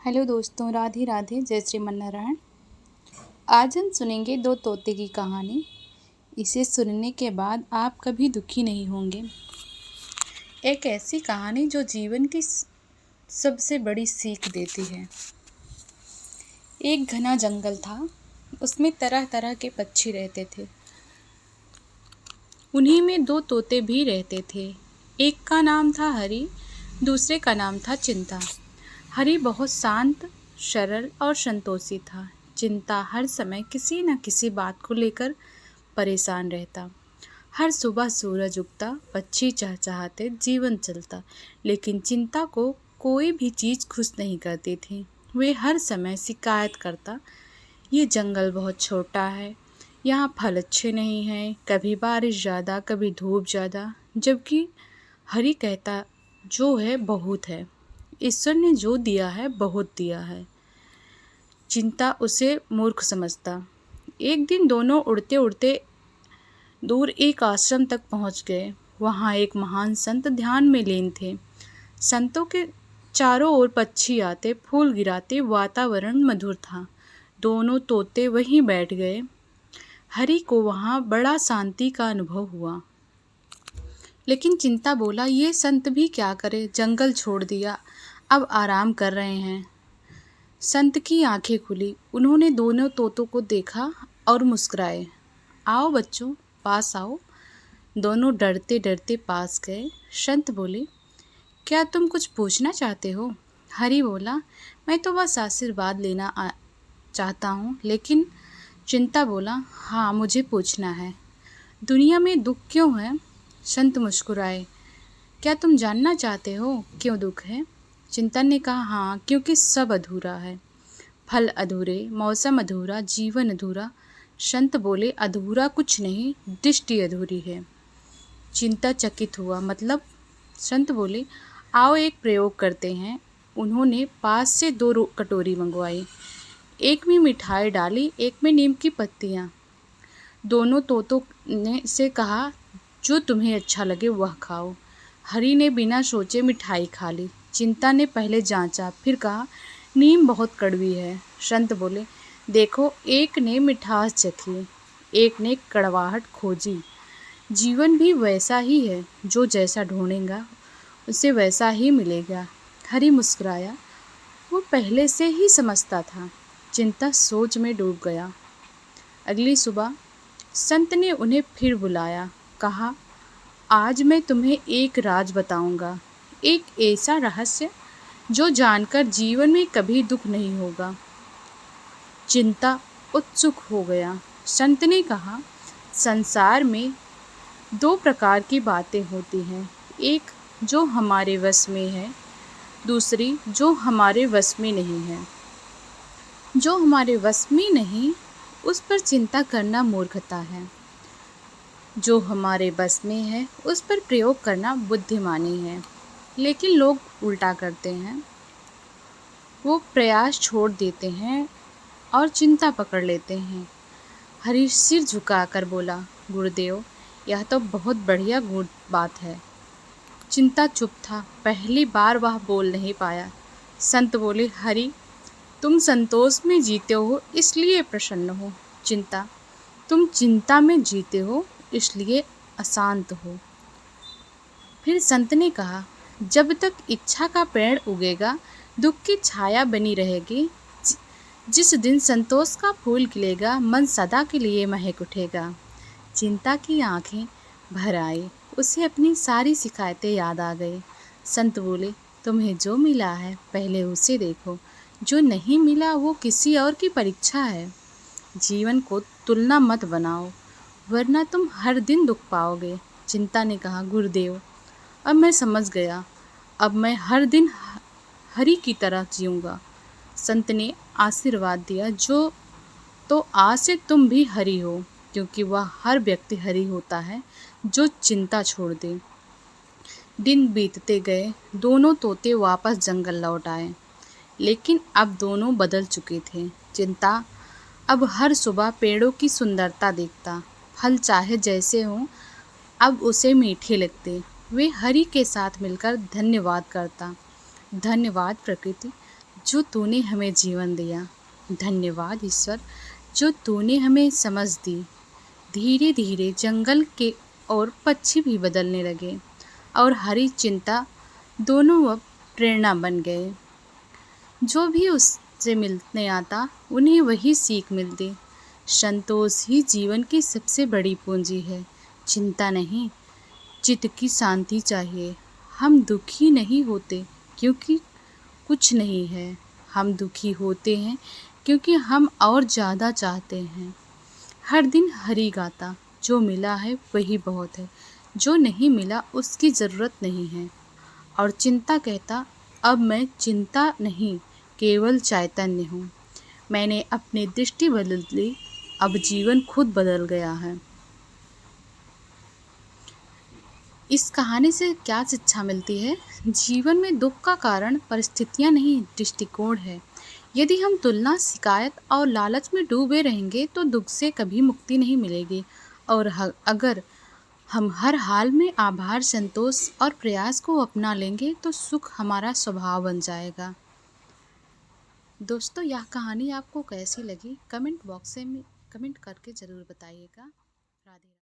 Hello दोस्तों, राधे राधे, जय श्रीमन नारायण। आज हम सुनेंगे दो तोते की कहानी। इसे सुनने के बाद आप कभी दुखी नहीं होंगे। एक ऐसी कहानी जो जीवन की सबसे बड़ी सीख देती है। एक घना जंगल था, उसमें तरह तरह के पक्षी रहते थे। उन्हीं में दो तोते भी रहते थे। एक का नाम था हरी, दूसरे का नाम था चिंता। हरी बहुत शांत, सरल और संतोषी था। चिंता हर समय किसी न किसी बात को लेकर परेशान रहता। हर सुबह सूरज उगता, पक्षी चहचहाते, जीवन चलता, लेकिन चिंता को कोई भी चीज़ खुश नहीं करती थी। वे हर समय शिकायत करता, ये जंगल बहुत छोटा है, यहाँ फल अच्छे नहीं हैं, कभी बारिश ज़्यादा, कभी धूप ज़्यादा। जबकि हरी कहता, जो है बहुत है, ईश्वर ने जो दिया है बहुत दिया है। चिंता उसे मूर्ख समझता। एक दिन दोनों उड़ते उड़ते दूर एक आश्रम तक पहुंच गए। वहां एक महान संत ध्यान में लीन थे। संतों के चारों ओर पक्षी आते, फूल गिराते, वातावरण मधुर था। दोनों तोते वहीं बैठ गए। हरि को वहां बड़ा शांति का अनुभव हुआ। लेकिन चिंता बोला, ये संत भी क्या करे, जंगल छोड़ दिया, अब आराम कर रहे हैं। संत की आंखें खुली। उन्होंने दोनों तोतों को देखा और मुस्कुराए। आओ बच्चों, पास आओ। दोनों डरते डरते पास गए। संत बोले, क्या तुम कुछ पूछना चाहते हो? हरि बोला, मैं तो बस आशीर्वाद लेना चाहता हूँ। लेकिन चिंता बोला, हाँ मुझे पूछना है, दुनिया में दुख क्यों है? संत मुस्कुराए, क्या तुम जानना चाहते हो क्यों दुख है? चिंता ने कहा, हाँ, क्योंकि सब अधूरा है। फल अधूरे, मौसम अधूरा, जीवन अधूरा। संत बोले, अधूरा कुछ नहीं, दृष्टि अधूरी है। चिंता चकित हुआ, मतलब? संत बोले, आओ एक प्रयोग करते हैं। उन्होंने पास से दो कटोरी मंगवाई। एक में मिठाई डाली, एक में नीम की पत्तियाँ। दोनों तोतों ने से कहा, जो तुम्हें अच्छा लगे वह खाओ। हरि ने बिना सोचे मिठाई खा ली। चिंता ने पहले जांचा, फिर कहा, नीम बहुत कड़वी है। संत बोले, देखो, एक ने मिठास चखी, एक ने कड़वाहट खोजी। जीवन भी वैसा ही है, जो जैसा ढूंढेगा उसे वैसा ही मिलेगा। हरि मुस्कुराया, वो पहले से ही समझता था। चिंता सोच में डूब गया। अगली सुबह संत ने उन्हें फिर बुलाया। कहा, आज मैं तुम्हें एक राज बताऊंगा, एक ऐसा रहस्य जो जानकर जीवन में कभी दुख नहीं होगा। चिंता उत्सुक हो गया। संत ने कहा, संसार में दो प्रकार की बातें होती हैं, एक जो हमारे वश में है, दूसरी जो हमारे वश में नहीं है। जो हमारे वश में नहीं, उस पर चिंता करना मूर्खता है। जो हमारे बस में है, उस पर प्रयोग करना बुद्धिमानी है। लेकिन लोग उल्टा करते हैं, वो प्रयास छोड़ देते हैं और चिंता पकड़ लेते हैं। हरि सिर झुकाकर बोला, गुरुदेव, यह तो बहुत बढ़िया बात है। चिंता चुप था, पहली बार वह बोल नहीं पाया। संत बोले, हरि, तुम संतोष में जीते हो इसलिए प्रसन्न हो। चिंता, तुम चिंता में जीते हो इसलिए अशांत हो। फिर संत ने कहा, जब तक इच्छा का पेड़ उगेगा, दुख की छाया बनी रहेगी। जिस दिन संतोष का फूल खिलेगा, मन सदा के लिए महक उठेगा। चिंता की आंखें भर आई, उसे अपनी सारी शिकायतें याद आ गई। संत बोले, तुम्हें जो मिला है पहले उसे देखो, जो नहीं मिला वो किसी और की परीक्षा है। जीवन को तुलना मत बनाओ, वरना तुम हर दिन दुख पाओगे। चिंता ने कहा, गुरुदेव, अब मैं समझ गया, अब मैं हर दिन हरि की तरह जीऊँगा। संत ने आशीर्वाद दिया, जो तो आज से तुम भी हरि हो, क्योंकि वह हर व्यक्ति हरि होता है जो चिंता छोड़ दे। दिन बीतते गए, दोनों तोते वापस जंगल लौट आए। लेकिन अब दोनों बदल चुके थे। चिंता अब हर सुबह पेड़ों की सुंदरता देखता, फल चाहे जैसे हों अब उसे मीठे लगते। वे हरि के साथ मिलकर धन्यवाद करता, धन्यवाद प्रकृति, जो तूने हमें जीवन दिया। धन्यवाद ईश्वर, जो तूने हमें समझ दी। धीरे धीरे जंगल के और पक्षी भी बदलने लगे और हरी चिंता दोनों अब प्रेरणा बन गए। जो भी उससे मिलने आता उन्हें वही सीख मिलती। संतोष ही जीवन की सबसे बड़ी पूंजी है, चिंता नहीं। चित्त की शांति चाहिए। हम दुखी नहीं होते क्योंकि कुछ नहीं है, हम दुखी होते हैं क्योंकि हम और ज़्यादा चाहते हैं। हर दिन हरी गाता, जो मिला है वही बहुत है, जो नहीं मिला उसकी ज़रूरत नहीं है। और चिंता कहता, अब मैं चिंता नहीं, केवल चैतन्य हूँ। मैंने अपनी दृष्टि बदल ली, अब जीवन खुद बदल गया है। इस कहानी से क्या शिक्षा मिलती है? जीवन में दुख का कारण परिस्थितियाँ नहीं, दृष्टिकोण है। यदि हम तुलना, शिकायत और लालच में डूबे रहेंगे तो दुख से कभी मुक्ति नहीं मिलेगी। और अगर हम हर हाल में आभार, संतोष और प्रयास को अपना लेंगे तो सुख हमारा स्वभाव बन जाएगा। दोस्तों, यह कहानी आपको कैसी लगी? कमेंट बॉक्स में कमेंट करके ज़रूर बताइएगा। राधे।